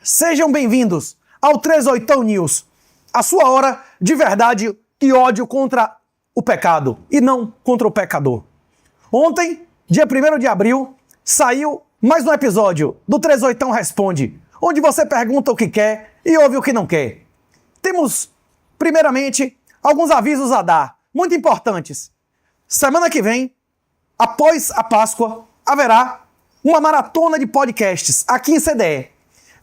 Sejam bem-vindos ao 38 News, a sua hora de verdade e ódio contra o pecado e não contra o pecador. Ontem, dia 1º de abril, saiu mais um episódio do 38 Responde, onde você pergunta o que quer e ouve o que não quer. Temos, primeiramente, alguns avisos a dar, muito importantes. Semana que vem, após a Páscoa, haverá uma maratona de podcasts aqui em CDE.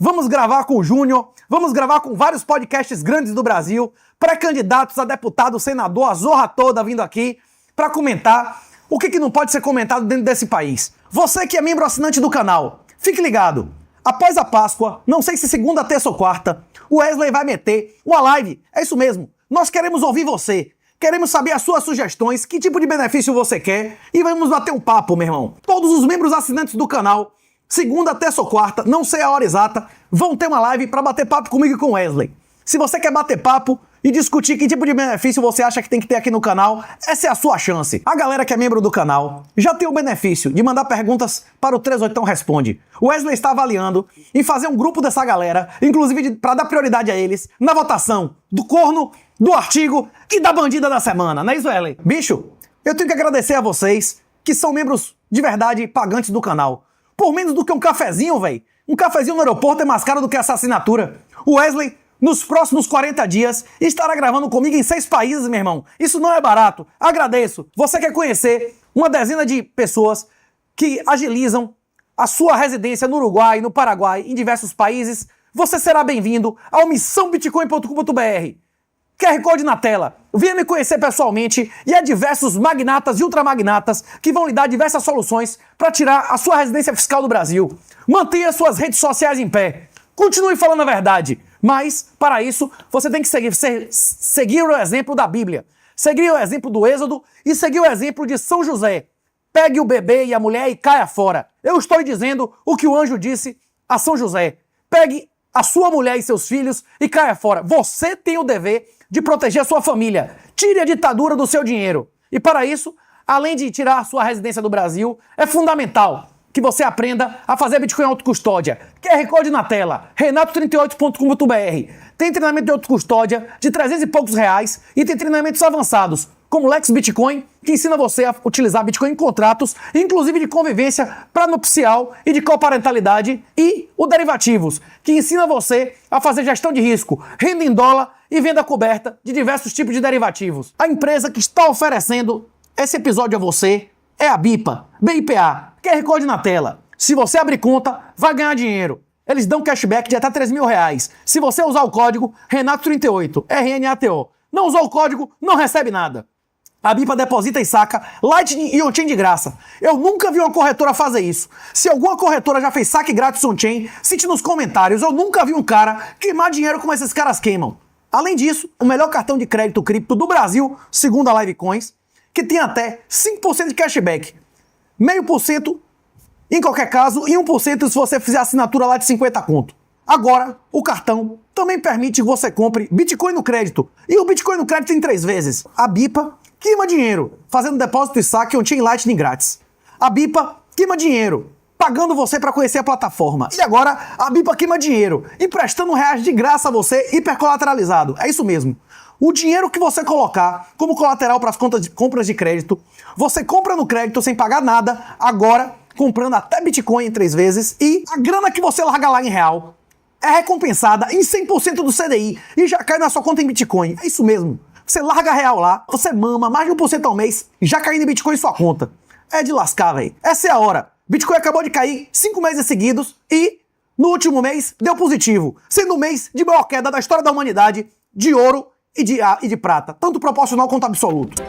Vamos gravar com o Júnior, vamos gravar com vários podcasts grandes do Brasil, pré-candidatos a deputado, senador, a zorra toda vindo aqui para comentar o que não pode ser comentado dentro desse país. Você que é membro assinante do canal, fique ligado. Após a Páscoa, não sei se segunda, terça ou quarta, o Wesley vai meter uma live. É isso mesmo, nós queremos ouvir você. Queremos saber as suas sugestões, que tipo de benefício você quer e vamos bater um papo, meu irmão. Todos os membros assinantes do canal, segunda, terça ou quarta, não sei a hora exata, vão ter uma live para bater papo comigo e com o Wesley. Se você quer bater papo e discutir que tipo de benefício você acha que tem que ter aqui no canal, essa é a sua chance. A galera que é membro do canal já tem o benefício de mandar perguntas para o 38 Responde. O Wesley está avaliando em fazer um grupo dessa galera, inclusive para dar prioridade a eles, na votação do corno, do artigo e da bandida da semana, não é isso, Wesley? Bicho, eu tenho que agradecer a vocês que são membros de verdade pagantes do canal. Por menos do que um cafezinho, velho. Um cafezinho no aeroporto é mais caro do que essa assinatura. O Wesley, nos próximos 40 dias, estará gravando comigo em 6 países, meu irmão. Isso não é barato. Agradeço. Você quer conhecer uma dezena de pessoas que agilizam a sua residência no Uruguai, no Paraguai, em diversos países? Você será bem-vindo ao missãobitcoin.com.br. QR Code na tela. Venha me conhecer pessoalmente e há diversos magnatas e ultramagnatas que vão lhe dar diversas soluções para tirar a sua residência fiscal do Brasil. Mantenha suas redes sociais em pé. Continue falando a verdade. Mas, para isso, você tem que seguir o exemplo da Bíblia. Seguir o exemplo do Êxodo e seguir o exemplo de São José. Pegue o bebê e a mulher e caia fora. Eu estou dizendo o que o anjo disse a São José. Pegue a sua mulher e seus filhos e caia fora. Você tem o dever de proteger a sua família. Tire a ditadura do seu dinheiro. E para isso, além de tirar a sua residência do Brasil, é fundamental que você aprenda a fazer Bitcoin autocustódia. QR Code na tela, renato38.com.br. Tem treinamento de autocustódia de 300 e poucos reais e tem treinamentos avançados, como o Lex Bitcoin, que ensina você a utilizar Bitcoin em contratos, inclusive de convivência pranupcial e de coparentalidade, e o Derivativos, que ensina você a fazer gestão de risco, renda em dólar e venda coberta de diversos tipos de derivativos. A empresa que está oferecendo esse episódio a você é a BIPA, BIPA, QR Code na tela. Se você abrir conta, vai ganhar dinheiro. Eles dão cashback de até 3 mil reais. Se você usar o código Renato38, RNATO. Não usou o código, não recebe nada. A BIPA deposita e saca Lightning e on-chain de graça. Eu nunca vi uma corretora fazer isso. Se alguma corretora já fez saque grátis on-chain, cite nos comentários. Eu nunca vi um cara queimar dinheiro como esses caras queimam. Além disso, o melhor cartão de crédito cripto do Brasil, segundo a Livecoins, que tem até 5% de cashback. 0,5% em qualquer caso e 1% se você fizer assinatura lá de 50 conto. Agora, o cartão também permite que você compre Bitcoin no crédito. E o Bitcoin no crédito em 3 vezes. A BIPA queima dinheiro, fazendo depósito e saque on-chain Lightning grátis. A BIPA queima dinheiro, pagando você para conhecer a plataforma. E agora, a BIPA queima dinheiro, emprestando reais de graça a você, hipercolateralizado. É isso mesmo. O dinheiro que você colocar como colateral para as compras de crédito, você compra no crédito sem pagar nada, agora comprando até Bitcoin em 3 vezes, e a grana que você larga lá em real é recompensada em 100% do CDI e já cai na sua conta em Bitcoin. É isso mesmo. Você larga real lá, você mama mais de 1% ao mês e já caindo em Bitcoin em sua conta. É de lascar, velho. Essa é a hora. Bitcoin acabou de cair 5 meses seguidos e no último mês deu positivo, sendo o mês de maior queda da história da humanidade de ouro e de prata, tanto proporcional quanto absoluto.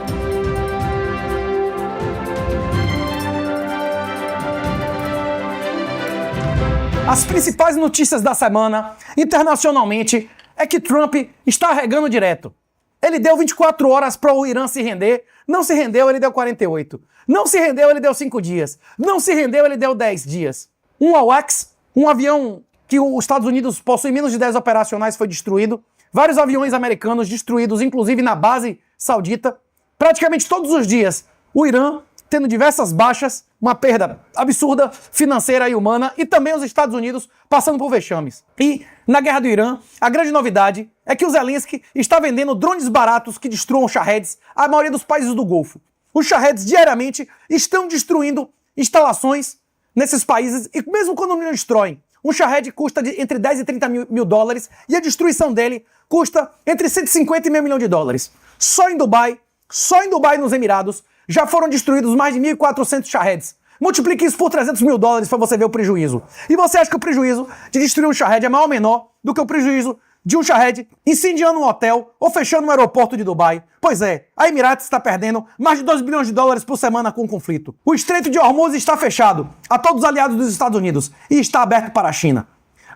As principais notícias da semana, internacionalmente, é que Trump está regando direto. Ele deu 24 horas para o Irã se render, não se rendeu, ele deu 48. Não se rendeu, ele deu 5 dias. Não se rendeu, ele deu 10 dias. Um AWACS, um avião que os Estados Unidos possui menos de 10 operacionais, foi destruído. Vários aviões americanos destruídos, inclusive na base saudita. Praticamente todos os dias, o Irã tendo diversas baixas, uma perda absurda financeira e humana, e também os Estados Unidos passando por vexames. E na guerra do Irã, a grande novidade é que o Zelensky está vendendo drones baratos que destruam Shahed à maioria dos países do Golfo. Os Shahed diariamente estão destruindo instalações nesses países, e mesmo quando não destroem, um Shahed custa entre 10 e 30 mil dólares, e a destruição dele custa entre 150 e meio milhão de dólares. Só em Dubai, nos Emirados, já foram destruídos mais de 1.400 Shaheds. Multiplique isso por 300 mil dólares para você ver o prejuízo. E você acha que o prejuízo de destruir um Shahed é maior ou menor do que o prejuízo de um Shahed incendiando um hotel ou fechando um aeroporto de Dubai? Pois é, a Emirates está perdendo mais de 2 bilhões de dólares por semana com o conflito. O Estreito de Hormuz está fechado a todos os aliados dos Estados Unidos e está aberto para a China.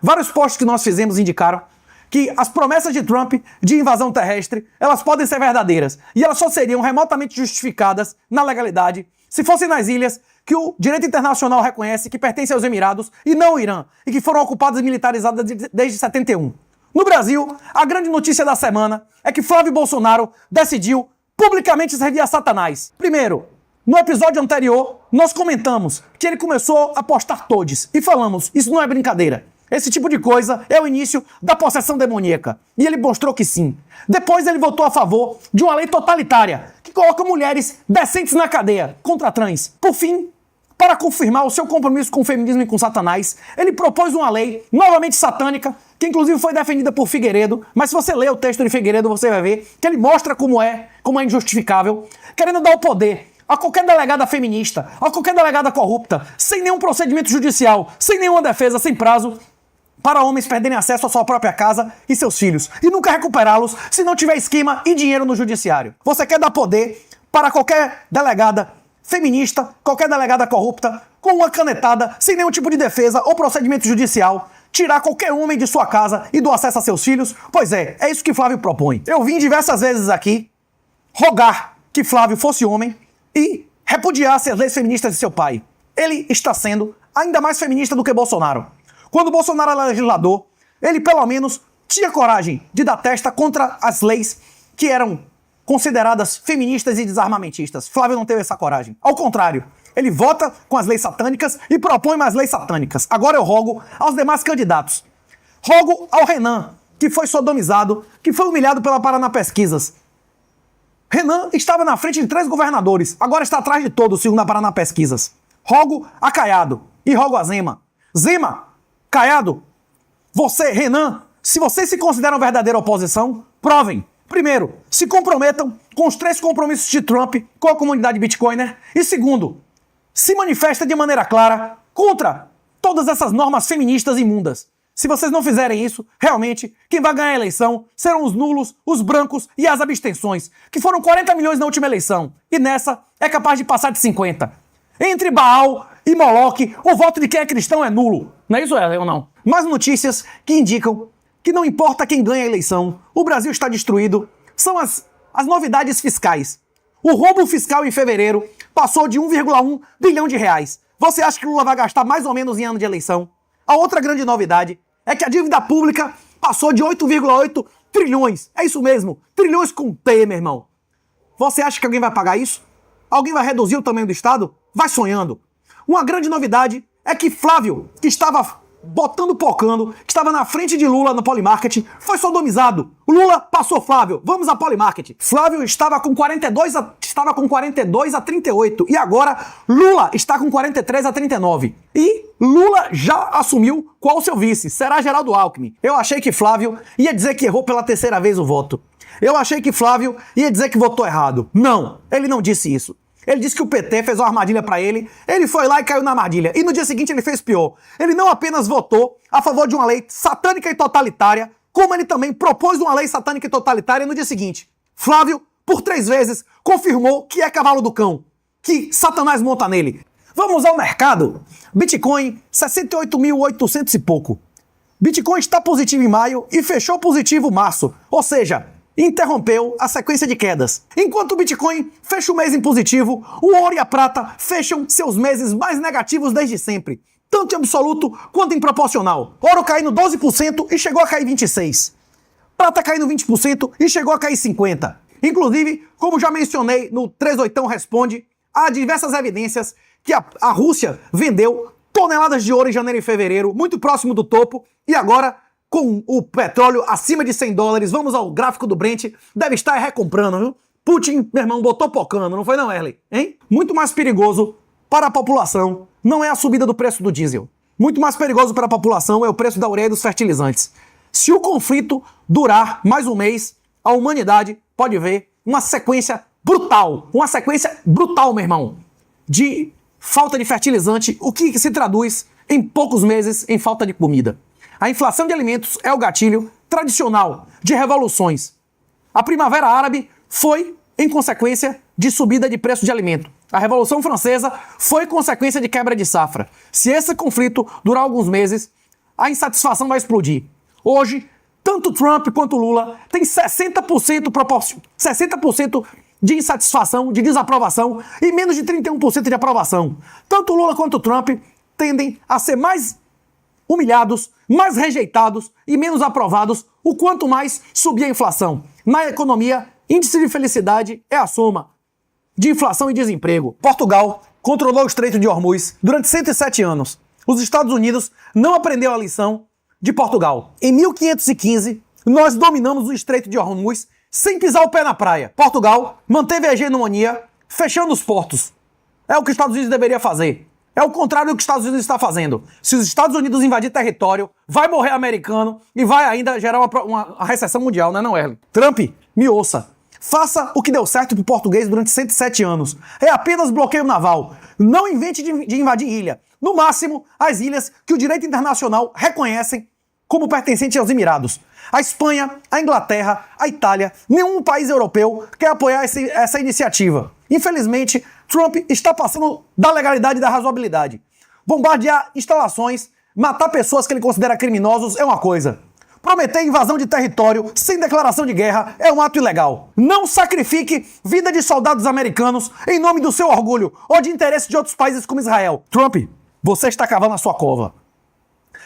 Vários posts que nós fizemos indicaram que as promessas de Trump de invasão terrestre, elas podem ser verdadeiras, e elas só seriam remotamente justificadas na legalidade se fossem nas ilhas que o direito internacional reconhece que pertencem aos Emirados e não ao Irã, e que foram ocupadas e militarizadas desde 71. No Brasil, a grande notícia da semana é que Flávio Bolsonaro decidiu publicamente servir a Satanás. Primeiro, no episódio anterior, nós comentamos que ele começou a postar todes, e falamos, isso não é brincadeira. Esse tipo de coisa é o início da possessão demoníaca. E ele mostrou que sim. Depois ele votou a favor de uma lei totalitária que coloca mulheres decentes na cadeia contra trans. Por fim, para confirmar o seu compromisso com o feminismo e com Satanás, ele propôs uma lei novamente satânica, que inclusive foi defendida por Figueiredo, mas se você ler o texto de Figueiredo, você vai ver que ele mostra como é injustificável, querendo dar o poder a qualquer delegada feminista, a qualquer delegada corrupta, sem nenhum procedimento judicial, sem nenhuma defesa, sem prazo, para homens perderem acesso à sua própria casa e seus filhos, e nunca recuperá-los se não tiver esquema e dinheiro no judiciário. Você quer dar poder para qualquer delegada feminista, qualquer delegada corrupta, com uma canetada, sem nenhum tipo de defesa ou procedimento judicial, tirar qualquer homem de sua casa e do acesso a seus filhos? Pois é isso que Flávio propõe. Eu vim diversas vezes aqui rogar que Flávio fosse homem e repudiasse as leis feministas de seu pai. Ele está sendo ainda mais feminista do que Bolsonaro. Quando Bolsonaro era legislador, ele pelo menos tinha coragem de dar testa contra as leis que eram consideradas feministas e desarmamentistas. Flávio não teve essa coragem. Ao contrário, ele vota com as leis satânicas e propõe mais leis satânicas. Agora eu rogo aos demais candidatos. Rogo ao Renan, que foi sodomizado, que foi humilhado pela Paraná Pesquisas. Renan estava na frente de 3 governadores, agora está atrás de todos, segundo a Paraná Pesquisas. Rogo a Caiado e rogo a Zema. Zema, Caiado, você, Renan, se vocês se consideram verdadeira oposição, provem. Primeiro, se comprometam com os 3 compromissos de Trump com a comunidade bitcoiner. E segundo, se manifestem de maneira clara contra todas essas normas feministas imundas. Se vocês não fizerem isso, realmente, quem vai ganhar a eleição serão os nulos, os brancos e as abstenções, que foram 40 milhões na última eleição. E nessa é capaz de passar de 50. Entre Baal e Moloque, o voto de quem é cristão é nulo. Não é isso, ou não? Mais notícias que indicam que não importa quem ganha a eleição, o Brasil está destruído, são as novidades fiscais. O roubo fiscal em fevereiro passou de 1,1 bilhão de reais. Você acha que Lula vai gastar mais ou menos em ano de eleição? A outra grande novidade é que a dívida pública passou de 8,8 trilhões. É isso mesmo, trilhões com T, meu irmão. Você acha que alguém vai pagar isso? Alguém vai reduzir o tamanho do Estado? Vai sonhando. Uma grande novidade é que Flávio, que estava pocando, que estava na frente de Lula no Polymarket, foi sodomizado. Lula passou Flávio. Vamos a Polymarket. Flávio estava com 42 a 38 e agora Lula está com 43 a 39. E Lula já assumiu qual o seu vice. Será Geraldo Alckmin. Eu achei que Flávio ia dizer que errou pela 3ª vez o voto. Eu achei que Flávio ia dizer que votou errado. Não, ele não disse isso. Ele disse que o PT fez uma armadilha pra ele, ele foi lá e caiu na armadilha. E no dia seguinte ele fez pior. Ele não apenas votou a favor de uma lei satânica e totalitária, como ele também propôs uma lei satânica e totalitária no dia seguinte. Flávio, por 3 vezes, confirmou que é cavalo do cão, que Satanás monta nele. Vamos ao mercado. Bitcoin, 68.800 e pouco. Bitcoin está positivo em maio e fechou positivo março, ou seja, interrompeu a sequência de quedas. Enquanto o Bitcoin fecha o mês em positivo, o ouro e a prata fecham seus meses mais negativos desde sempre, tanto em absoluto quanto em proporcional. Ouro caindo 12% e chegou a cair 26%. Prata caindo 20% e chegou a cair 50%. Inclusive, como já mencionei no 38 Responde, há diversas evidências que a Rússia vendeu toneladas de ouro em janeiro e fevereiro, muito próximo do topo, e agora, com o petróleo acima de $100, vamos ao gráfico do Brent, deve estar recomprando, viu? Putin, meu irmão, botou pocando, não foi não, Erley? Hein? Muito mais perigoso para a população não é a subida do preço do diesel. Muito mais perigoso para a população é o preço da ureia e dos fertilizantes. Se o conflito durar mais um mês, a humanidade pode ver uma sequência brutal, meu irmão, de falta de fertilizante, o que se traduz em poucos meses em falta de comida. A inflação de alimentos é o gatilho tradicional de revoluções. A Primavera Árabe foi em consequência de subida de preço de alimento. A Revolução Francesa foi consequência de quebra de safra. Se esse conflito durar alguns meses, a insatisfação vai explodir. Hoje, tanto Trump quanto Lula têm 60% de insatisfação, de desaprovação e menos de 31% de aprovação. Tanto Lula quanto Trump tendem a ser mais humilhados, mais rejeitados e menos aprovados o quanto mais subir a inflação. Na economia, índice de felicidade é a soma de inflação e desemprego. Portugal controlou o Estreito de Hormuz durante 107 anos. Os Estados Unidos não aprendeu a lição de Portugal. Em 1515, nós dominamos o Estreito de Hormuz sem pisar o pé na praia. Portugal manteve a hegemonia fechando os portos. É o que os Estados Unidos deveria fazer. É o contrário do que os Estados Unidos está fazendo. Se os Estados Unidos invadir território, vai morrer americano e vai ainda gerar uma recessão mundial, né, não, Erlen? Trump, me ouça. Faça o que deu certo para o português durante 107 anos. É apenas bloqueio naval. Não invente de invadir ilha. No máximo, as ilhas que o direito internacional reconhecem como pertencentes aos Emirados. A Espanha, a Inglaterra, a Itália, nenhum país europeu quer apoiar essa iniciativa. Infelizmente, Trump está passando da legalidade e da razoabilidade. Bombardear instalações, matar pessoas que ele considera criminosos é uma coisa. Prometer invasão de território sem declaração de guerra é um ato ilegal. Não sacrifique vida de soldados americanos em nome do seu orgulho ou de interesse de outros países como Israel. Trump, você está cavando a sua cova.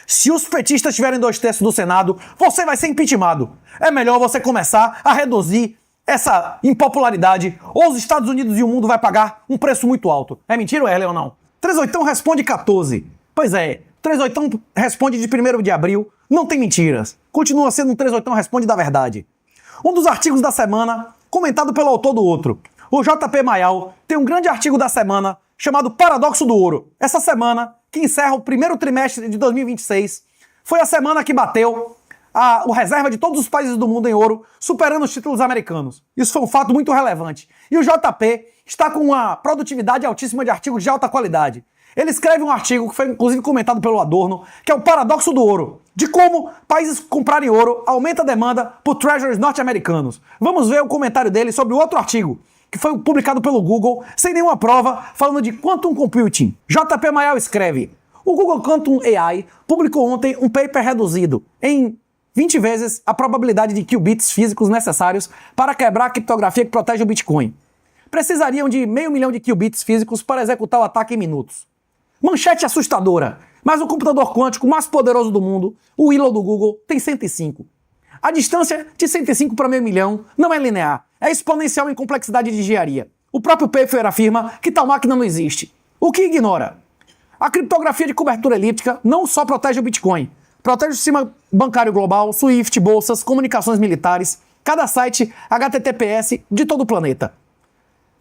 Se os petistas tiverem 2/3 do Senado, você vai ser impeachmentado. É melhor você começar a reduzir essa impopularidade, ou os Estados Unidos e o mundo vai pagar um preço muito alto. É mentira, Erlen, ou não? 38 responde 14. Pois é, 38 responde de 1º de abril, não tem mentiras. Continua sendo um 38 responde da verdade. Um dos artigos da semana, comentado pelo autor do outro. O JP Mayal tem um grande artigo da semana chamado Paradoxo do Ouro. Essa semana, que encerra o primeiro trimestre de 2026, foi a semana que bateu o reserva de todos os países do mundo em ouro, superando os títulos americanos. Isso foi um fato muito relevante. E o JP está com uma produtividade altíssima de artigos de alta qualidade. Ele escreve um artigo que foi inclusive comentado pelo Adorno, que é o Paradoxo do Ouro, de como países comprarem ouro aumenta a demanda por treasuries norte-americanos. Vamos ver o comentário dele sobre o outro artigo, que foi publicado pelo Google, sem nenhuma prova, falando de Quantum Computing. JP Mayal escreve: o Google Quantum AI publicou ontem um paper reduzido em 20 vezes a probabilidade de qubits físicos necessários para quebrar a criptografia que protege o Bitcoin. Precisariam de 500 mil de qubits físicos para executar o ataque em minutos. Manchete assustadora, mas o computador quântico mais poderoso do mundo, o Willow do Google, tem 105. A distância de 105 para 500 mil não é linear, é exponencial em complexidade de engenharia. O próprio paper afirma que tal máquina não existe. O que ignora? A criptografia de cobertura elíptica não só protege o Bitcoin, protege o sistema bancário global, SWIFT, bolsas, comunicações militares, cada site HTTPS de todo o planeta.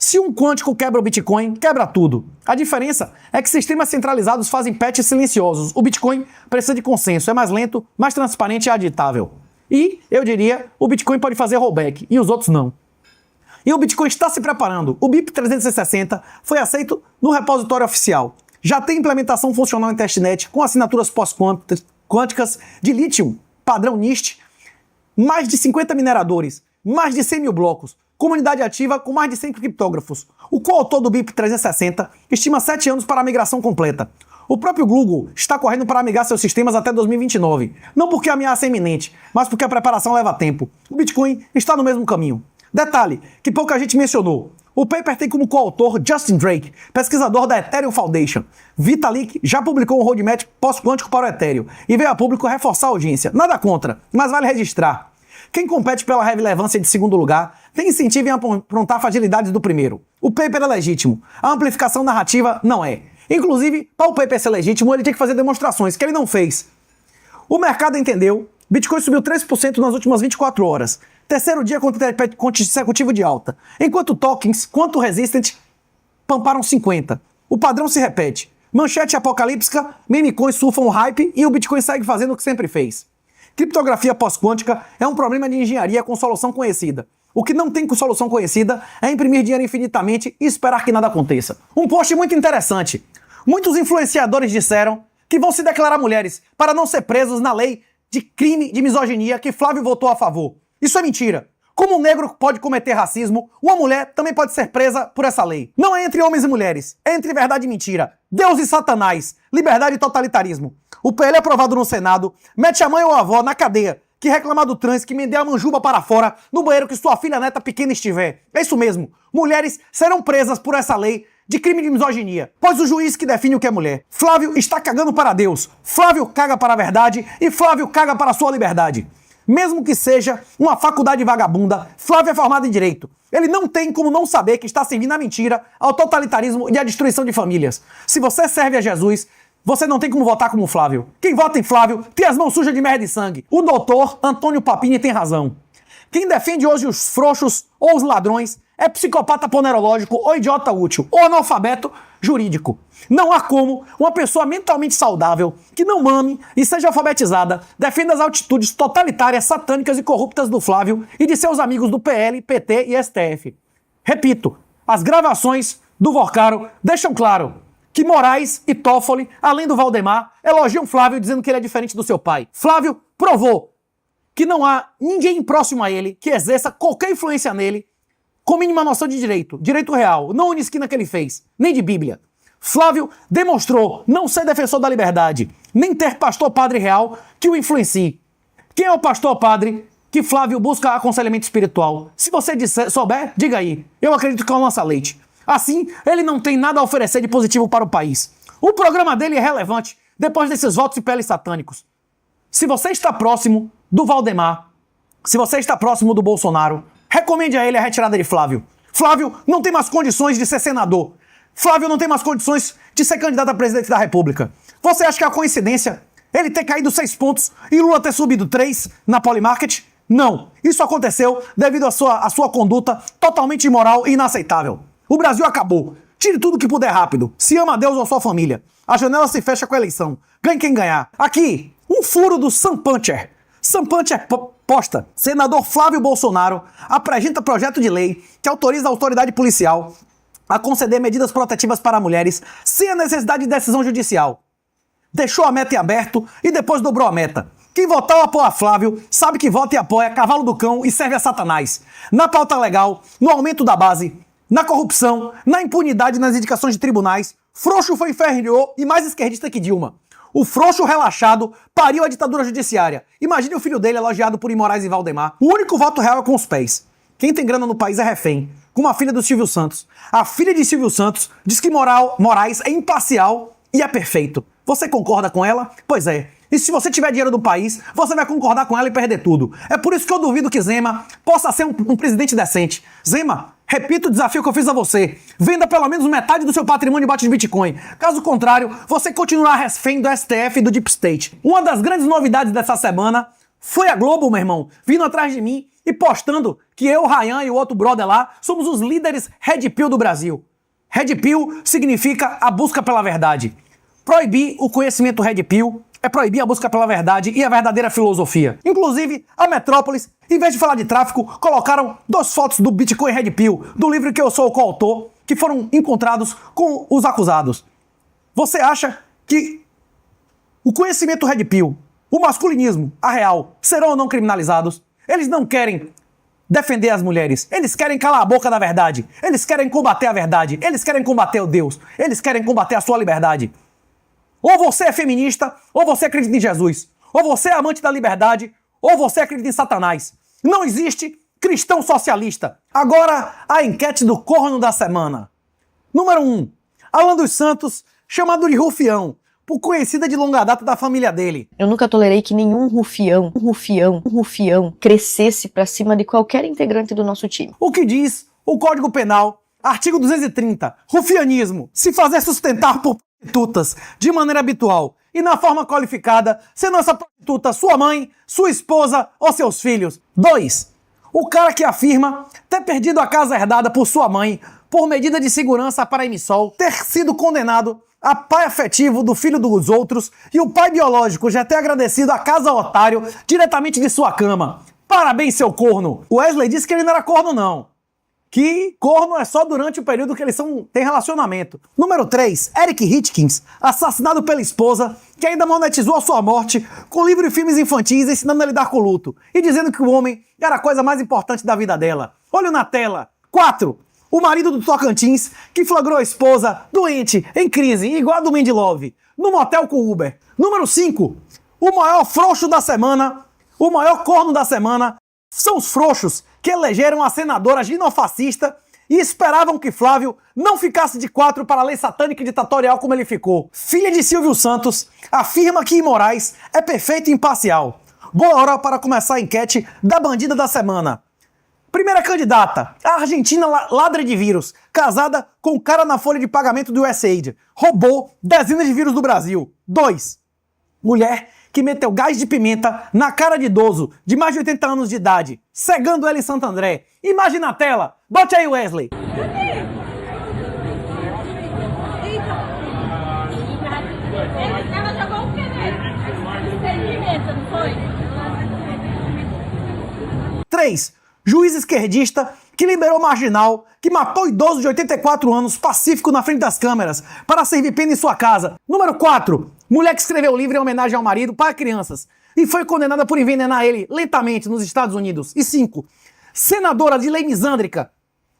Se um quântico quebra o Bitcoin, quebra tudo. A diferença é que sistemas centralizados fazem patches silenciosos. O Bitcoin precisa de consenso, é mais lento, mais transparente e aditável. E, eu diria, o Bitcoin pode fazer rollback, e os outros não. E o Bitcoin está se preparando. O BIP 360 foi aceito no repositório oficial. Já tem implementação funcional em testnet com assinaturas pós-quânticas de lítio, padrão NIST, mais de 50 mineradores, mais de 100 mil blocos, comunidade ativa com mais de 100 criptógrafos. O coautor do BIP 360 estima 7 anos para a migração completa. O próprio Google está correndo para migrar seus sistemas até 2029. Não porque a ameaça é iminente, mas porque a preparação leva tempo. O Bitcoin está no mesmo caminho. Detalhe, que pouca gente mencionou. O paper tem como coautor Justin Drake, pesquisador da Ethereum Foundation. Vitalik já publicou um roadmap pós-quântico para o Ethereum e veio a público reforçar a audiência. Nada contra, mas vale registrar. Quem compete pela relevância de segundo lugar tem incentivo em aprontar fragilidades do primeiro. O paper é legítimo. A amplificação narrativa não é. Inclusive, para o paper ser legítimo, ele tinha que fazer demonstrações, que ele não fez. O mercado entendeu. Bitcoin subiu 3% nas últimas 24 horas. Terceiro dia consecutivo de alta. Enquanto tokens, quanto resistant, pamparam 50. O padrão se repete. Manchete apocalíptica, meme coins surfam o hype e o Bitcoin segue fazendo o que sempre fez. Criptografia pós-quântica é um problema de engenharia com solução conhecida. O que não tem com solução conhecida é imprimir dinheiro infinitamente e esperar que nada aconteça. Um post muito interessante. Muitos influenciadores disseram que vão se declarar mulheres para não ser presos na lei de crime de misoginia que Flávio votou a favor. Isso é mentira. Como um negro pode cometer racismo, uma mulher também pode ser presa por essa lei. Não é entre homens e mulheres, é entre verdade e mentira. Deus e Satanás, liberdade e totalitarismo. O PL aprovado no Senado mete a mãe ou a avó na cadeia que reclamar do trans, que mender a manjuba para fora no banheiro que sua filha neta pequena estiver. É isso mesmo. Mulheres serão presas por essa lei de crime de misoginia, pois o juiz que define o que é mulher. Flávio está cagando para Deus. Flávio caga para a verdade e Flávio caga para a sua liberdade. Mesmo que seja uma faculdade vagabunda, Flávio é formado em Direito. Ele não tem como não saber que está servindo a mentira, ao totalitarismo e à destruição de famílias. Se você serve a Jesus, você não tem como votar como Flávio. Quem vota em Flávio tem as mãos sujas de merda e sangue. O doutor Antônio Papini tem razão. Quem defende hoje os frouxos ou os ladrões é psicopata ponerológico ou idiota útil ou analfabeto jurídico. Não há como uma pessoa mentalmente saudável, que não mame e seja alfabetizada, defenda as atitudes totalitárias, satânicas e corruptas do Flávio e de seus amigos do PL, PT e STF. Repito, as gravações do Vorcaro deixam claro que Moraes e Toffoli, além do Valdemar, elogiam Flávio dizendo que ele é diferente do seu pai. Flávio provou que não há ninguém próximo a ele que exerça qualquer influência nele com mínima noção de direito, direito real, não a esquina que ele fez, nem de Bíblia. Flávio demonstrou não ser defensor da liberdade, nem ter pastor padre real que o influencie. Quem é o pastor padre que Flávio busca aconselhamento espiritual? Se você souber, diga aí. Eu acredito que é o lança-leite. Assim, ele não tem nada a oferecer de positivo para o país. O programa dele é relevante depois desses votos e peles satânicos. Se você está próximo do Valdemar, se você está próximo do Bolsonaro, recomende a ele a retirada de Flávio. Flávio não tem mais condições de ser senador. Flávio não tem mais condições de ser candidato a presidente da República. Você acha que é uma coincidência ele ter caído 6 pontos e Lula ter subido 3 na Polymarket? Não. Isso aconteceu devido à sua conduta totalmente imoral e inaceitável. O Brasil acabou. Tire tudo que puder rápido. Se ama a Deus ou a sua família. A janela se fecha com a eleição. Ganhe quem ganhar. Aqui, um furo do Sam Puncher. Sam Puncher posta: senador Flávio Bolsonaro apresenta projeto de lei que autoriza a autoridade policial a conceder medidas protetivas para mulheres sem a necessidade de decisão judicial. Deixou a meta em aberto e depois dobrou a meta. Quem votar ou apoia Flávio sabe que vota e apoia cavalo do cão e serve a Satanás. Na pauta legal, no aumento da base, na corrupção, na impunidade nas indicações de tribunais, frouxo foi inferior e mais esquerdista que Dilma. O frouxo relaxado pariu a ditadura judiciária. Imagine o filho dele elogiado por Moraes e Valdemar. O único voto real é com os pés. Quem tem grana no país é refém, como a filha do Silvio Santos. A filha de Silvio Santos diz que Moraes é imparcial e é perfeito. Você concorda com ela? Pois é. E se você tiver dinheiro do país, você vai concordar com ela e perder tudo. É por isso que eu duvido que Zema possa ser um presidente decente. Zema, repito o desafio que eu fiz a você. Venda pelo menos metade do seu patrimônio embaixo de Bitcoin. Caso contrário, você continuará refém do STF e do Deep State. Uma das grandes novidades dessa semana foi a Globo, meu irmão, vindo atrás de mim e postando que eu, Ryan e o outro brother lá somos os líderes Red Pill do Brasil. Red Pill significa a busca pela verdade. Proibir o conhecimento Red Pill é proibir a busca pela verdade e a verdadeira filosofia. Inclusive, a Metrópolis, em vez de falar de tráfico, colocaram 2 fotos do Bitcoin Red Pill, do livro que eu sou o coautor, que foram encontrados com os acusados. Você acha que o conhecimento Red Pill, o masculinismo, a real, serão ou não criminalizados? Eles não querem defender as mulheres. Eles querem calar a boca da verdade. Eles querem combater a verdade. Eles querem combater o Deus. Eles querem combater a sua liberdade. Ou você é feminista, ou você acredita em Jesus. Ou você é amante da liberdade, ou você acredita em Satanás. Não existe cristão socialista. Agora, a enquete do corno da semana. Número 1. Alan dos Santos, chamado de rufião, por conhecida de longa data da família dele. Eu nunca tolerei que nenhum rufião crescesse pra cima de qualquer integrante do nosso time. O que diz o Código Penal, artigo 230, rufianismo, se fazer sustentar por prostitutas de maneira habitual e na forma qualificada, sendo essa prostituta sua mãe, sua esposa ou seus filhos. 2. O cara que afirma ter perdido a casa herdada por sua mãe por medida de segurança para emissol, ter sido condenado a pai afetivo do filho dos outros e o pai biológico já ter agradecido a casa otário diretamente de sua cama. Parabéns, seu corno! O Wesley disse que ele não era corno, não. Que corno é só durante o período que eles têm relacionamento. Número 3, Eric Hitchens, assassinado pela esposa, que ainda monetizou a sua morte com livros e filmes infantis ensinando a lidar com o luto e dizendo que o homem era a coisa mais importante da vida dela. Olho na tela. 4, o marido do Tocantins, que flagrou a esposa doente, em crise, igual a do Mandy Love, no motel com Uber. Número 5, o maior frouxo da semana, o maior corno da semana, são os frouxos que elegeram a senadora ginofascista e esperavam que Flávio não ficasse de 4 para a lei satânica e ditatorial como ele ficou. Filha de Silvio Santos, afirma que Moraes é perfeito e imparcial. Boa hora para começar a enquete da bandida da semana. Primeira candidata, a argentina ladra de vírus, casada com o cara na folha de pagamento do USAID. Roubou dezenas de vírus do Brasil. 2. Mulher que meteu gás de pimenta na cara de idoso de mais de 80 anos de idade, cegando ela em Santo André. Imagina na tela. Bote aí, Wesley. Ela jogou o quê nele? Pimenta, não foi? 3. Juiz esquerdista que liberou marginal, que matou idoso de 84 anos pacífico na frente das câmeras para servir pena em sua casa. Número 4. Mulher que escreveu livro em homenagem ao marido para crianças e foi condenada por envenenar ele lentamente nos Estados Unidos. E 5. Senadora de lei misândrica,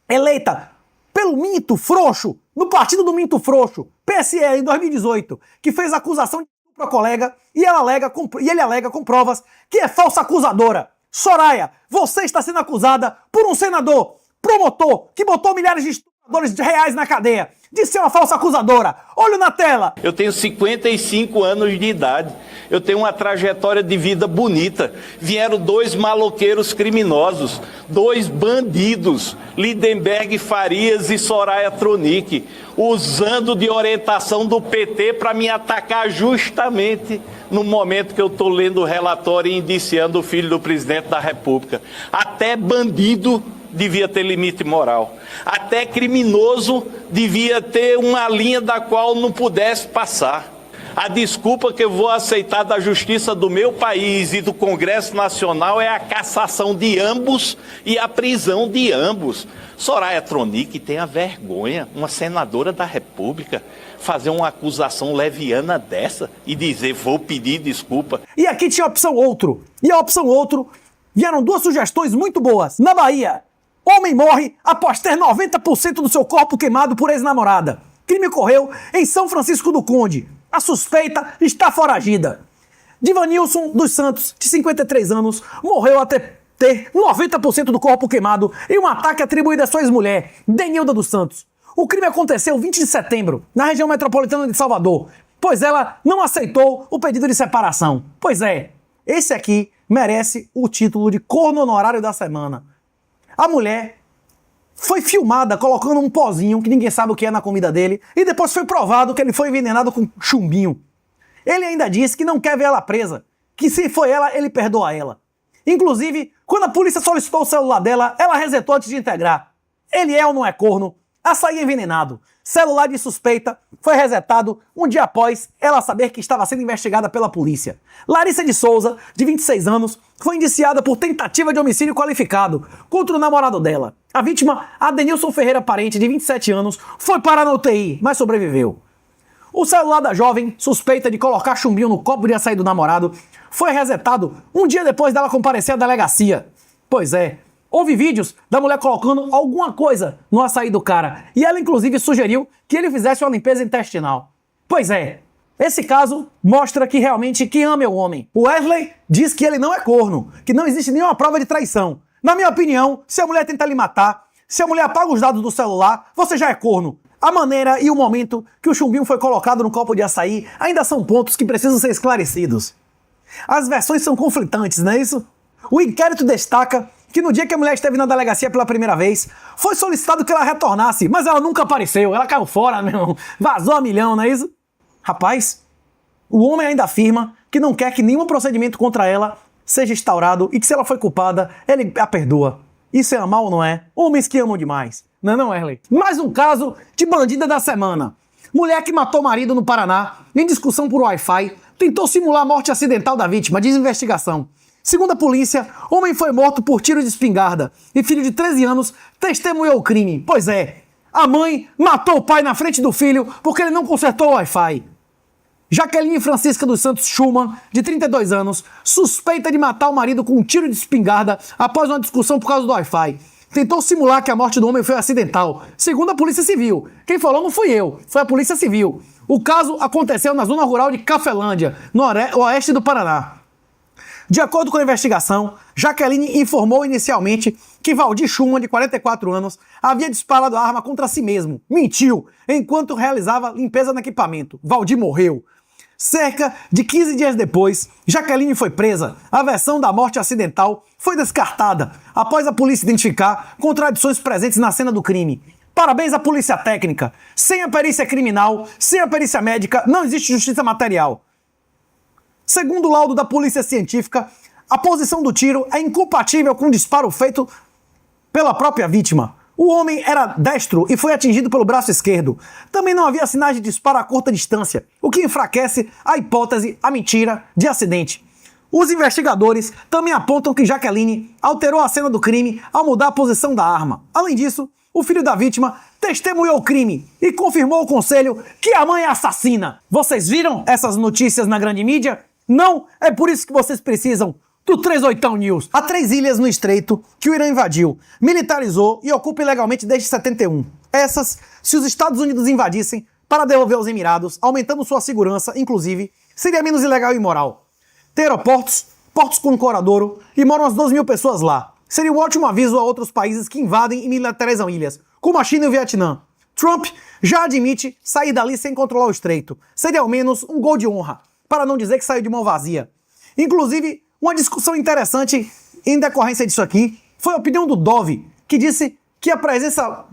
eleita pelo Minto Frouxo, no partido do Minto Frouxo, PSL, em 2018, que fez acusação de estupro à colega e ele alega com provas que é falsa acusadora. Soraya, você está sendo acusada por um senador, promotor, que botou milhares de estupradores reais na cadeia, de ser uma falsa acusadora. Olho na tela. Eu tenho 55 anos de idade. Eu tenho uma trajetória de vida bonita. Vieram 2 maloqueiros criminosos, 2 bandidos, Lindenberg Farias e Soraya Tronic, usando de orientação do PT para me atacar justamente no momento que eu estou lendo o relatório e indiciando o filho do presidente da República. Até bandido devia ter limite moral. Até criminoso devia ter uma linha da qual não pudesse passar. A desculpa que eu vou aceitar da justiça do meu país e do Congresso Nacional é a cassação de ambos e a prisão de ambos. Soraya Tronic tem a vergonha, uma senadora da República, fazer uma acusação leviana dessa e dizer, vou pedir desculpa. E aqui tinha a opção outro. E a opção outro, vieram 2 sugestões muito boas. Na Bahia, homem morre após ter 90% do seu corpo queimado por ex-namorada. Crime ocorreu em São Francisco do Conde. A suspeita está foragida. Divanilson dos Santos, de 53 anos, morreu até ter 90% do corpo queimado em um ataque atribuído à sua ex-mulher, Denilda dos Santos. O crime aconteceu 20 de setembro, na região metropolitana de Salvador, pois ela não aceitou o pedido de separação. Pois é, esse aqui merece o título de corno honorário da semana. A mulher foi filmada colocando um pozinho, que ninguém sabe o que é, na comida dele, e depois foi provado que ele foi envenenado com chumbinho. Ele ainda disse que não quer ver ela presa, que se foi ela, ele perdoa ela. Inclusive, quando a polícia solicitou o celular dela, ela resetou antes de integrar. Ele é ou não é corno? Açaí envenenado. Celular de suspeita foi resetado um dia após ela saber que estava sendo investigada pela polícia. Larissa de Souza, de 26 anos, foi indiciada por tentativa de homicídio qualificado contra o namorado dela. A vítima, Adenilson Ferreira Parente, de 27 anos, foi parar na UTI, mas sobreviveu. O celular da jovem, suspeita de colocar chumbinho no copo de açaí do namorado, foi resetado um dia depois dela comparecer à delegacia. Pois é, houve vídeos da mulher colocando alguma coisa no açaí do cara, e ela inclusive sugeriu que ele fizesse uma limpeza intestinal. Pois é, esse caso mostra que realmente quem ama é o homem. O Wesley diz que ele não é corno, que não existe nenhuma prova de traição. Na minha opinião, se a mulher tenta lhe matar, se a mulher apaga os dados do celular, você já é corno. A maneira e o momento que o chumbinho foi colocado no copo de açaí ainda são pontos que precisam ser esclarecidos. As versões são conflitantes, não é isso? O inquérito destaca que no dia que a mulher esteve na delegacia pela primeira vez, foi solicitado que ela retornasse, mas ela nunca apareceu, ela caiu fora, meu irmão, vazou a milhão, não é isso? Rapaz, o homem ainda afirma que não quer que nenhum procedimento contra ela seja instaurado e que se ela foi culpada, ele a perdoa. Isso é amar ou não é? Homens que amam demais. Não, Erley? Mais um caso de bandida da semana. Mulher que matou marido no Paraná, em discussão por Wi-Fi, tentou simular a morte acidental da vítima, diz investigação. Segundo a polícia, homem foi morto por tiro de espingarda e filho de 13 anos testemunhou o crime. Pois é, a mãe matou o pai na frente do filho porque ele não consertou o Wi-Fi. Jaqueline Francisca dos Santos Schumann, de 32 anos, suspeita de matar o marido com um tiro de espingarda após uma discussão por causa do Wi-Fi. Tentou simular que a morte do homem foi acidental, segundo a Polícia Civil. Quem falou não fui eu, foi a Polícia Civil. O caso aconteceu na zona rural de Cafelândia, no oeste do Paraná. De acordo com a investigação, Jaqueline informou inicialmente que Valdir Schumann, de 44 anos, havia disparado a arma contra si mesmo. Mentiu, enquanto realizava limpeza no equipamento. Valdir morreu. Cerca de 15 dias depois, Jaqueline foi presa. A versão da morte acidental foi descartada, após a polícia identificar contradições presentes na cena do crime. Parabéns à polícia técnica. Sem a perícia criminal, sem a perícia médica, não existe justiça material. Segundo o laudo da polícia científica, a posição do tiro é incompatível com o disparo feito pela própria vítima. O homem era destro e foi atingido pelo braço esquerdo. Também não havia sinais de disparo a curta distância, o que enfraquece a hipótese, a mentira, de acidente. Os investigadores também apontam que Jaqueline alterou a cena do crime ao mudar a posição da arma. Além disso, o filho da vítima testemunhou o crime e confirmou ao conselho que a mãe é assassina. Vocês viram essas notícias na grande mídia? Não, é por isso que vocês precisam do 38 News. Há 3 ilhas no estreito que o Irã invadiu, militarizou e ocupa ilegalmente desde 71. Essas, se os Estados Unidos invadissem para devolver aos Emirados, aumentando sua segurança, inclusive, seria menos ilegal e imoral. Tem aeroportos, portos com coradouro e moram umas 12 mil pessoas lá. Seria um ótimo aviso a outros países que invadem e militarizam ilhas, como a China e o Vietnã. Trump já admite sair dali sem controlar o estreito. Seria ao menos um gol de honra, para não dizer que saiu de mão vazia. Inclusive, uma discussão interessante em decorrência disso aqui foi a opinião do Dove, que disse que a presença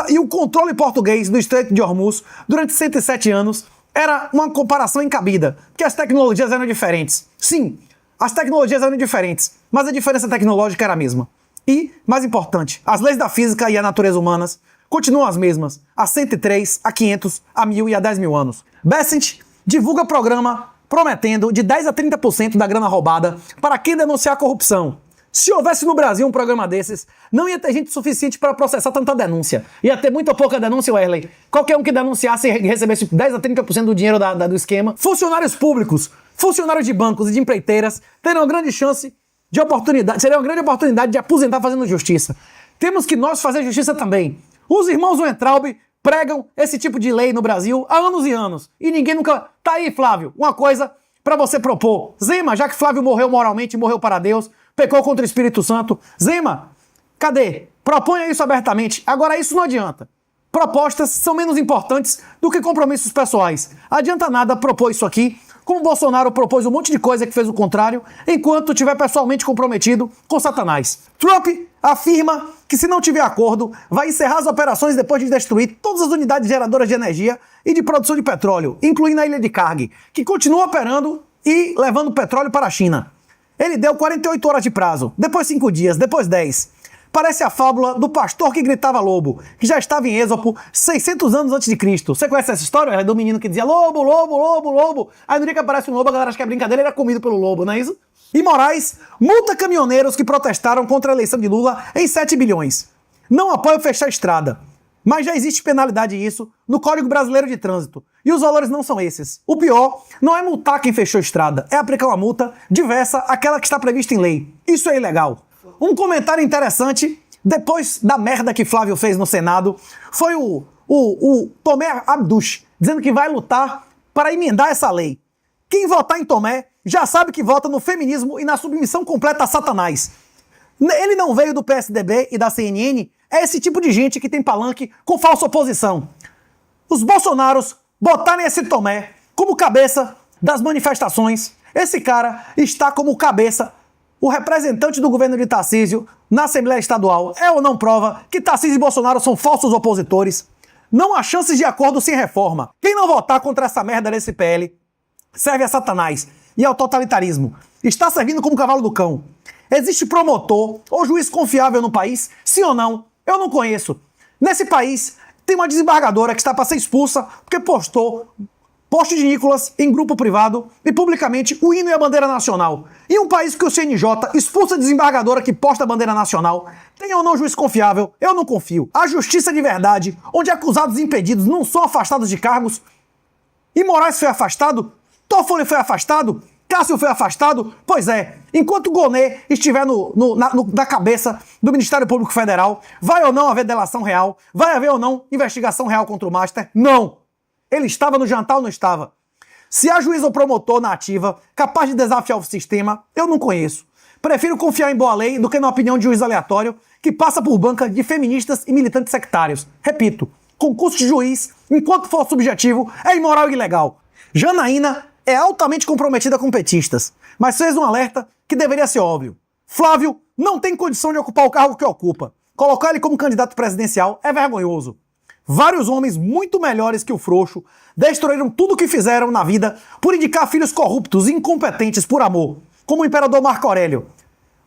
e o controle português do Estreito de Hormuz durante 107 anos era uma comparação encabida, que as tecnologias eram diferentes. Sim, as tecnologias eram diferentes, mas a diferença tecnológica era a mesma. E, mais importante, as leis da física e a natureza humanas continuam as mesmas, há 103, há 500, há 1000 e há 10 mil anos. Bessent divulga programa prometendo de 10 a 30% da grana roubada para quem denunciar a corrupção. Se houvesse no Brasil um programa desses, não ia ter gente suficiente para processar tanta denúncia. Ia ter muito pouca denúncia, Werley. Qualquer um que denunciasse e recebesse 10 a 30% do dinheiro do esquema. Funcionários públicos, funcionários de bancos e de empreiteiras teriam uma grande chance de oportunidade, seria uma grande oportunidade de aposentar fazendo justiça. Temos que nós fazer justiça também. Os irmãos Weintraub pregam esse tipo de lei no Brasil há anos e anos. E ninguém nunca... Tá aí, Flávio, uma coisa pra você propor. Zema, já que Flávio morreu moralmente, morreu para Deus, pecou contra o Espírito Santo. Zema, cadê? Proponha isso abertamente. Agora, isso não adianta. Propostas são menos importantes do que compromissos pessoais. Adianta nada propor isso aqui, como Bolsonaro propôs um monte de coisa que fez o contrário, enquanto estiver pessoalmente comprometido com Satanás. Trump afirma que, se não tiver acordo, vai encerrar as operações depois de destruir todas as unidades geradoras de energia e de produção de petróleo, incluindo a ilha de Karg, que continua operando e levando petróleo para a China. Ele deu 48 horas de prazo, depois 5 dias, depois 10. Parece a fábula do pastor que gritava lobo, que já estava em Êxopo 600 anos antes de Cristo. Você conhece essa história? É do menino que dizia lobo, lobo, lobo, lobo. Aí no dia que aparece um lobo, a galera acha que é brincadeira, ele era comido pelo lobo, não é isso? E Moraes multa caminhoneiros que protestaram contra a eleição de Lula em 7 bilhões. Não apoia fechar a estrada. Mas já existe penalidade isso no Código Brasileiro de Trânsito. E os valores não são esses. O pior não é multar quem fechou a estrada, é aplicar uma multa diversa àquela que está prevista em lei. Isso é ilegal. Um comentário interessante, depois da merda que Flávio fez no Senado, foi o Tomé Abduch, dizendo que vai lutar para emendar essa lei. Quem votar em Tomé já sabe que vota no feminismo e na submissão completa a Satanás. Ele não veio do PSDB e da CNN, É esse tipo de gente que tem palanque com falsa oposição. Os bolsonaros botarem esse Tomé como cabeça das manifestações. Esse cara está como cabeça, o representante do governo de Tarcísio na Assembleia Estadual. É ou não prova que Tarcísio e Bolsonaro são falsos opositores? Não há chances de acordo sem reforma. Quem não votar contra essa merda desse PL serve a Satanás e ao totalitarismo. Está servindo como cavalo do cão. Existe promotor ou juiz confiável no país? Sim ou não? Eu não conheço. Nesse país tem uma desembargadora que está para ser expulsa porque postou post de Nicolas em grupo privado e publicamente o hino e a bandeira nacional. Em um país que o CNJ expulsa a desembargadora que posta a bandeira nacional, tem ou não juiz confiável? Eu não confio. A justiça de verdade, onde acusados e impedidos não são afastados de cargos, e Moraes foi afastado, Toffoli foi afastado, Cássio foi afastado. Pois é, enquanto Gonê estiver na cabeça do Ministério Público Federal, vai ou não haver delação real? Vai haver ou não investigação real contra o Master? Não! Ele estava no jantar ou não estava? Se há juiz ou promotor na ativa capaz de desafiar o sistema, eu não conheço. Prefiro confiar em boa lei do que na opinião de juiz aleatório que passa por banca de feministas e militantes sectários. Repito, concurso de juiz, enquanto for subjetivo, é imoral e ilegal. Janaína é altamente comprometida com petistas, mas fez um alerta que deveria ser óbvio. Flávio não tem condição de ocupar o cargo que ocupa. Colocar ele como candidato presidencial é vergonhoso. Vários homens muito melhores que o frouxo destruíram tudo o que fizeram na vida por indicar filhos corruptos e incompetentes por amor, como o imperador Marco Aurélio.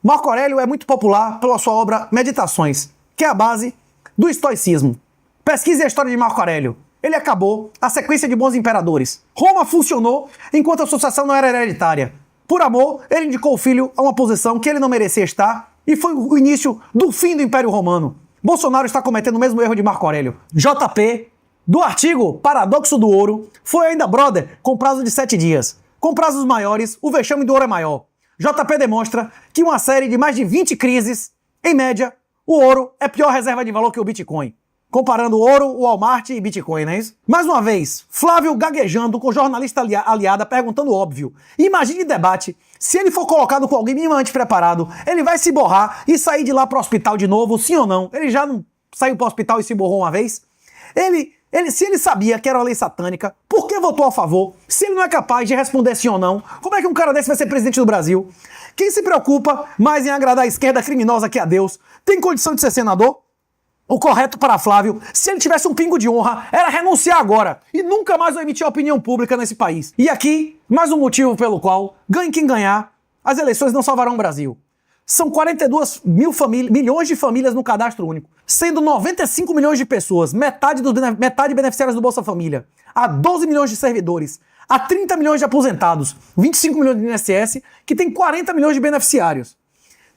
Marco Aurélio é muito popular pela sua obra Meditações, que é a base do estoicismo. Pesquise a história de Marco Aurélio. Ele acabou a sequência de bons imperadores. Roma funcionou enquanto a sucessão não era hereditária. Por amor, ele indicou o filho a uma posição que ele não merecia estar e foi o início do fim do Império Romano. Bolsonaro está cometendo o mesmo erro de Marco Aurélio. JP, do artigo Paradoxo do Ouro, foi ainda brother com prazo de 7 dias. Com prazos maiores, o vexame do ouro é maior. JP demonstra que uma série de mais de 20 crises, em média, o ouro é pior reserva de valor que o Bitcoin. Comparando ouro, Walmart e Bitcoin, não é isso? Mais uma vez, Flávio gaguejando com jornalista aliada perguntando o óbvio. Imagine debate. Se ele for colocado com alguém minimamente preparado, ele vai se borrar e sair de lá pro hospital de novo, sim ou não? Ele já não saiu pro hospital e se borrou uma vez? Se ele sabia que era uma lei satânica, por que votou a favor? Se ele não é capaz de responder sim ou não, como é que um cara desse vai ser presidente do Brasil? Quem se preocupa mais em agradar a esquerda criminosa que a Deus, tem condição de ser senador? O correto para Flávio, se ele tivesse um pingo de honra, era renunciar agora e nunca mais emitir opinião pública nesse país. E aqui, mais um motivo pelo qual, ganhe quem ganhar, as eleições não salvarão o Brasil. São 42 milhões de famílias no cadastro único, sendo 95 milhões de pessoas, metade beneficiários do Bolsa Família, há 12 milhões de servidores, há 30 milhões de aposentados, 25 milhões de INSS, que tem 40 milhões de beneficiários.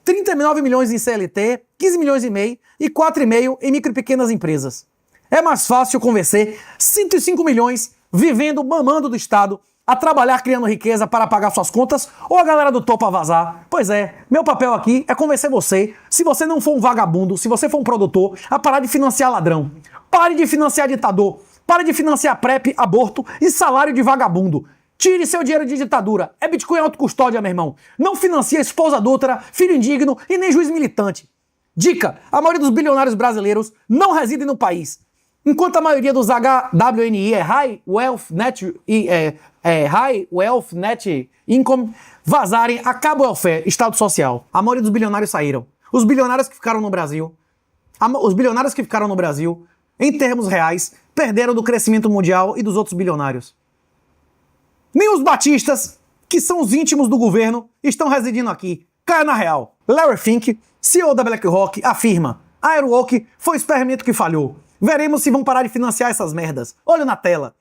39 milhões em CLT, 15 milhões e meio e 4,5 em micro e pequenas empresas. É mais fácil convencer 105 milhões vivendo, mamando do Estado, a trabalhar criando riqueza para pagar suas contas ou a galera do topo a vazar? Pois é, meu papel aqui é convencer você, se você não for um vagabundo, se você for um produtor, a parar de financiar ladrão. Pare de financiar ditador. Pare de financiar PrEP, aborto e salário de vagabundo. Tire seu dinheiro de ditadura. É Bitcoin autocustódia, meu irmão. Não financia esposa adúltera, filho indigno e nem juiz militante. Dica: a maioria dos bilionários brasileiros não residem no país. Enquanto a maioria dos HWNI é High Wealth Net Income, vazarem, acaba o welfare, Estado Social. A maioria dos bilionários saíram. Os bilionários que ficaram no Brasil, em termos reais, perderam do crescimento mundial e dos outros bilionários. Nem os batistas, que são os íntimos do governo, estão residindo aqui. Caia na real. Larry Fink, CEO da BlackRock, afirma: a Airwalk foi o experimento que falhou. Veremos se vão parar de financiar essas merdas. Olha na tela.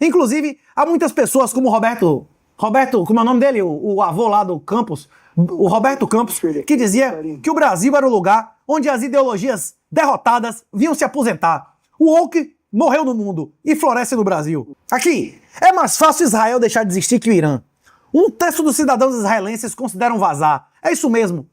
Inclusive, há muitas pessoas como Roberto, como é o nome dele? O avô lá do Campos, o Roberto Campos, que dizia que o Brasil era o lugar onde as ideologias derrotadas vinham se aposentar. O woke morreu no mundo e floresce no Brasil. Aqui, é mais fácil Israel deixar de existir que o Irã. 1/3 dos cidadãos israelenses consideram vazar. É isso mesmo.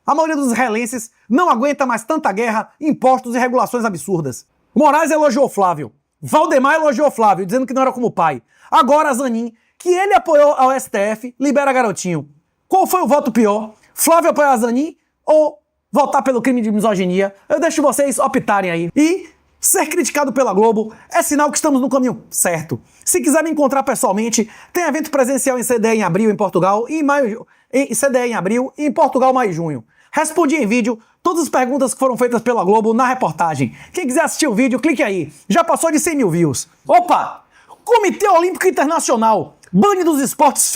A maioria dos israelenses não aguenta mais tanta guerra, impostos e regulações absurdas. Moraes elogiou Flávio. Valdemar elogiou Flávio, dizendo que não era como o pai. Agora Zanin, que ele apoiou ao STF, libera garotinho. Qual foi o voto pior? Flávio apoiar Zanin ou votar pelo crime de misoginia, eu deixo vocês optarem aí. E ser criticado pela Globo é sinal que estamos no caminho certo. Se quiser me encontrar pessoalmente, tem evento presencial em CDE em abril em Portugal e em maio, CDE em abril e em Portugal maio e junho. Respondi em vídeo todas as perguntas que foram feitas pela Globo na reportagem. Quem quiser assistir o vídeo, clique aí. Já passou de 100 mil views. Opa! Comitê Olímpico Internacional bane dos esportes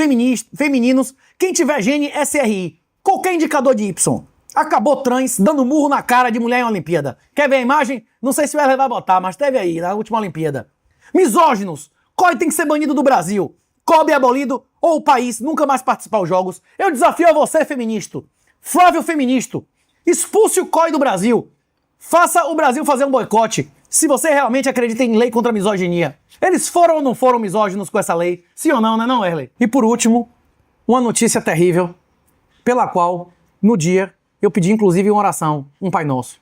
femininos quem tiver gene SRI. Qualquer indicador de Y. Acabou trans dando murro na cara de mulher em Olimpíada. Quer ver a imagem? Não sei se vai botar, mas teve aí na última Olimpíada. Misóginos. COI tem que ser banido do Brasil. COB é abolido ou o país nunca mais participar dos jogos. Eu desafio a você, feminista. Flávio Feministo. Expulse o COI do Brasil. Faça o Brasil fazer um boicote. Se você realmente acredita em lei contra a misoginia. Eles foram ou não foram misóginos com essa lei? Sim ou não, né não, Erley? E por último, uma notícia terrível, pela qual, no dia, eu pedi inclusive uma oração, um Pai Nosso.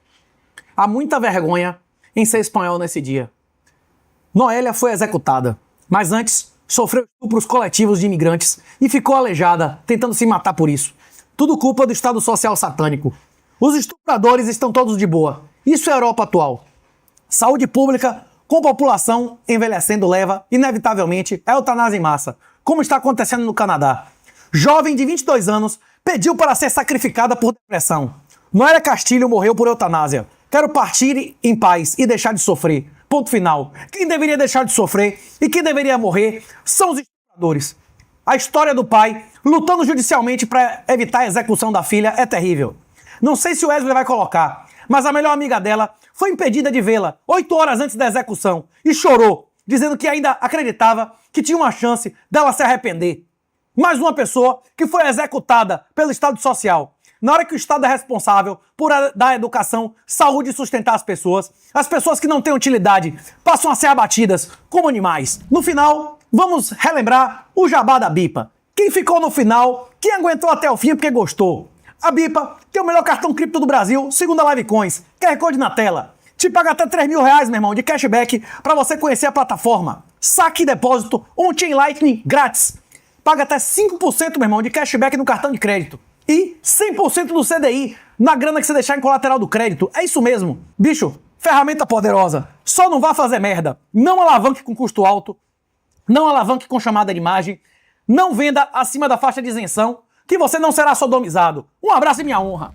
Há muita vergonha em ser espanhol nesse dia. Noélia foi executada, mas antes sofreu estupros coletivos de imigrantes e ficou aleijada, tentando se matar por isso. Tudo culpa do Estado Social satânico. Os estupradores estão todos de boa. Isso é a Europa atual. Saúde pública com população envelhecendo leva, inevitavelmente, a eutanásia em massa, como está acontecendo no Canadá. Jovem de 22 anos pediu para ser sacrificada por depressão. Noélia Castilho morreu por eutanásia. Quero partir em paz e deixar de sofrer. Ponto final. Quem deveria deixar de sofrer e quem deveria morrer são os estupradores. A história do pai lutando judicialmente para evitar a execução da filha é terrível. Não sei se o Wesley vai colocar, mas a melhor amiga dela foi impedida de vê-la 8 horas antes da execução e chorou, dizendo que ainda acreditava que tinha uma chance dela se arrepender. Mais uma pessoa que foi executada pelo Estado Social. Na hora que o Estado é responsável por dar educação, saúde e sustentar as pessoas que não têm utilidade passam a ser abatidas como animais. No final, vamos relembrar o jabá da Bipa. Quem ficou no final, quem aguentou até o fim porque gostou. A Bipa tem o melhor cartão cripto do Brasil, segundo a Livecoins. QR Code na tela. Te paga até R$3.000, meu irmão, de cashback para você conhecer a plataforma. Saque e depósito on-chain Lightning grátis. Paga até 5%, meu irmão, de cashback no cartão de crédito. E 100% do CDI na grana que você deixar em colateral do crédito. É isso mesmo. Bicho, ferramenta poderosa. Só não vá fazer merda. Não alavanque com custo alto. Não alavanque com chamada de imagem. Não venda acima da faixa de isenção, que você não será sodomizado. Um abraço e minha honra.